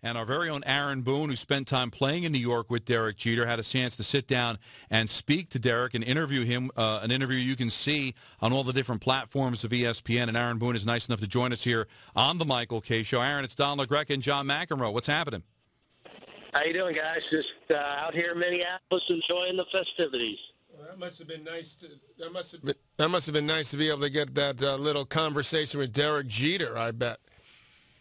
And our very own Aaron Boone, who spent time playing in New York with Derek Jeter, had a chance to sit down and speak to Derek and interview him, an interview you can see on all the different platforms of ESPN. And Aaron Boone is nice enough to join us here on the Michael Kay Show. Aaron, it's Don LaGreca and John McEnroe. What's happening? How you doing, guys? Just out here in Minneapolis enjoying the festivities. Well, that must have been nice. That must have been nice to be able to get that little conversation with Derek Jeter, I bet.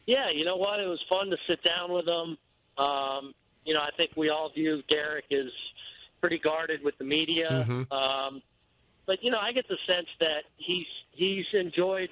Yeah, you know what? It was fun to sit down with him. I think we all view Derek as pretty guarded with the media. Mm-hmm. But I get the sense that he's enjoyed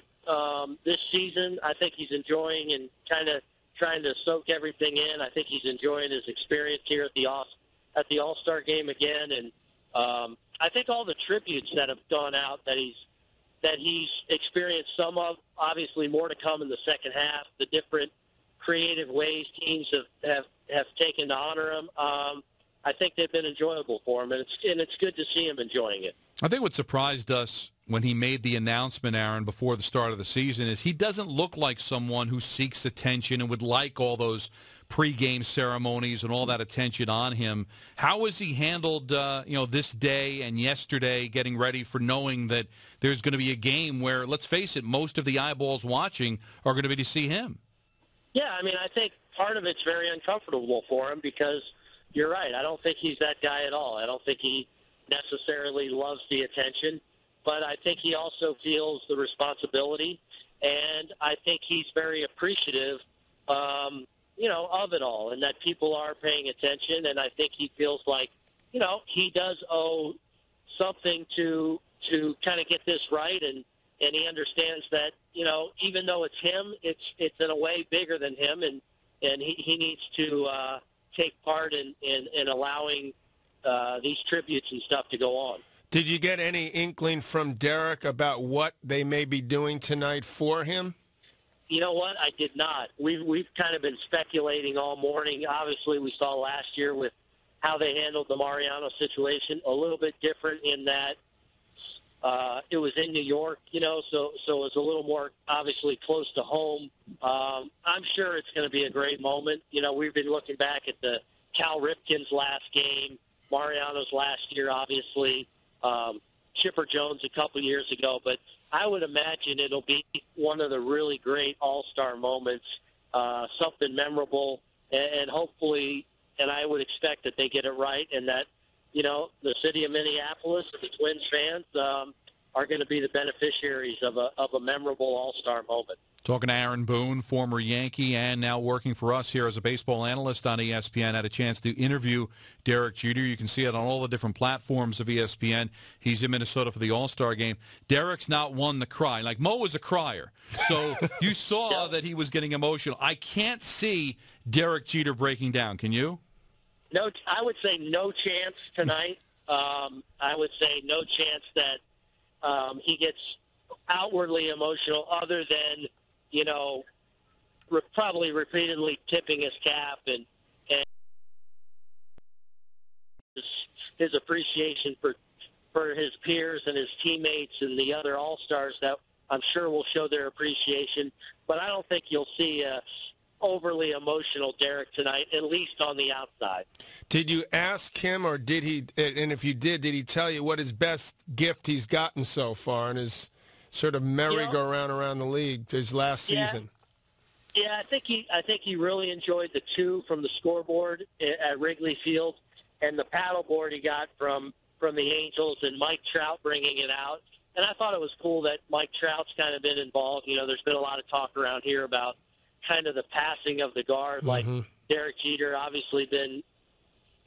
this season. I think he's enjoying and kind of trying to soak everything in. I think he's enjoying his experience here at the All-Star game again, and I think all the tributes that have gone out that he's experienced some of, obviously more to come in the second half, the different creative ways teams have taken to honor him. I think they've been enjoyable for him, and it's good to see him enjoying it. I think what surprised us when he made the announcement, Aaron, before the start of the season is he doesn't look like someone who seeks attention and would like all those pregame ceremonies and all that attention on him. How has he handled, this day and yesterday, getting ready for knowing that there's going to be a game where, let's face it, most of the eyeballs watching are going to be to see him? Yeah, I think part of it's very uncomfortable for him because you're right. I don't think he's that guy at all. I don't think he necessarily loves the attention, but I think he also feels the responsibility, and I think he's very appreciative of it all, and that people are paying attention, and I think he feels like, he does owe something to kind of get this right, and he understands that, even though it's him, it's in a way bigger than him, and he needs to take part in allowing these tributes and stuff to go on. Did you get any inkling from Derek about what they may be doing tonight for him? You know what? I did not. We've kind of been speculating all morning. Obviously, we saw last year with how they handled the Mariano situation, a little bit different in that it was in New York, so it was a little more obviously close to home. I'm sure it's going to be a great moment. We've been looking back at the Cal Ripken's last game, Mariano's last year, obviously, Chipper Jones a couple years ago, but I would imagine it'll be one of the really great all-star moments, something memorable, and hopefully, and I would expect that they get it right, and that, the city of Minneapolis and the Twins fans are going to be the beneficiaries of a memorable all-star moment. Talking to Aaron Boone, former Yankee, and now working for us here as a baseball analyst on ESPN. Had a chance to interview Derek Jeter. You can see it on all the different platforms of ESPN. He's in Minnesota for the All-Star game. Derek's not one to cry. Like, Mo was a crier. So you saw that he was getting emotional. I can't see Derek Jeter breaking down. Can you? No, I would say no chance tonight. I would say no chance that he gets outwardly emotional other than, probably repeatedly tipping his cap and his appreciation for his peers and his teammates and the other All-Stars that I'm sure will show their appreciation. But I don't think you'll see a overly emotional Derek tonight, at least on the outside. Did you ask him, or did he, and if you did he tell you what his best gift he's gotten so far in his sort of merry-go-round around the league his last season? Yeah, I think he really enjoyed the two from the scoreboard at Wrigley Field and the paddleboard he got from the Angels and Mike Trout bringing it out. And I thought it was cool that Mike Trout's kind of been involved. There's been a lot of talk around here about kind of the passing of the guard. Mm-hmm. Like Derek Jeter obviously been,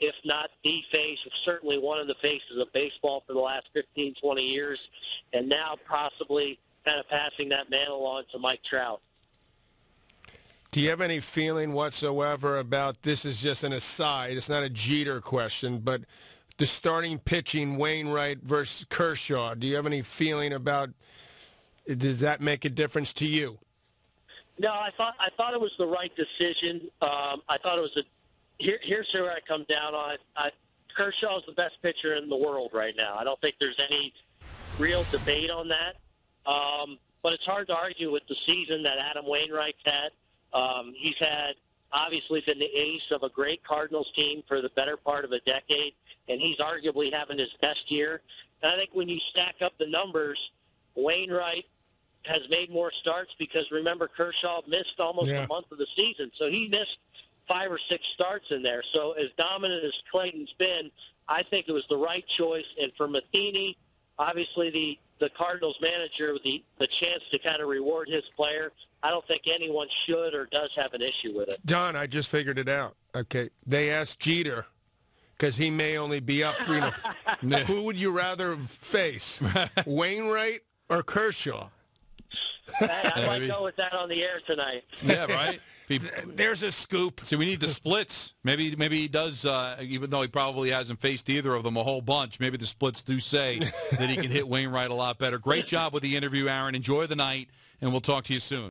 if not the face, certainly one of the faces of baseball for the last 15, 20 years, and now possibly kind of passing that mantle on to Mike Trout. Do you have any feeling whatsoever about, this is just an aside, it's not a Jeter question, but the starting pitching, Wainwright versus Kershaw, do you have any feeling about, does that make a difference to you? No, I thought it was the right decision. I thought it was here's where I come down on it. Kershaw's the best pitcher in the world right now. I don't think there's any real debate on that. But it's hard to argue with the season that Adam Wainwright's had. He's had obviously been the ace of a great Cardinals team for the better part of a decade, and he's arguably having his best year. And I think when you stack up the numbers, Wainwright has made more starts because, remember, Kershaw missed almost a month of the season. So he missed 5 or 6 starts in there. So as dominant as Clayton's been, I think it was the right choice. And for Matheny, obviously the Cardinals manager, the chance to kind of reward his player, I don't think anyone should or does have an issue with it. Don, I just figured it out. Okay, they asked Jeter because he may only be up for, who would you rather face, Wainwright or Kershaw? Hey, I might go with that on the air tonight. Yeah, right? There's a scoop. See, we need the splits. Maybe he does, even though he probably hasn't faced either of them a whole bunch, maybe the splits do say that he can hit Wainwright a lot better. Great job with the interview, Aaron. Enjoy the night, and we'll talk to you soon.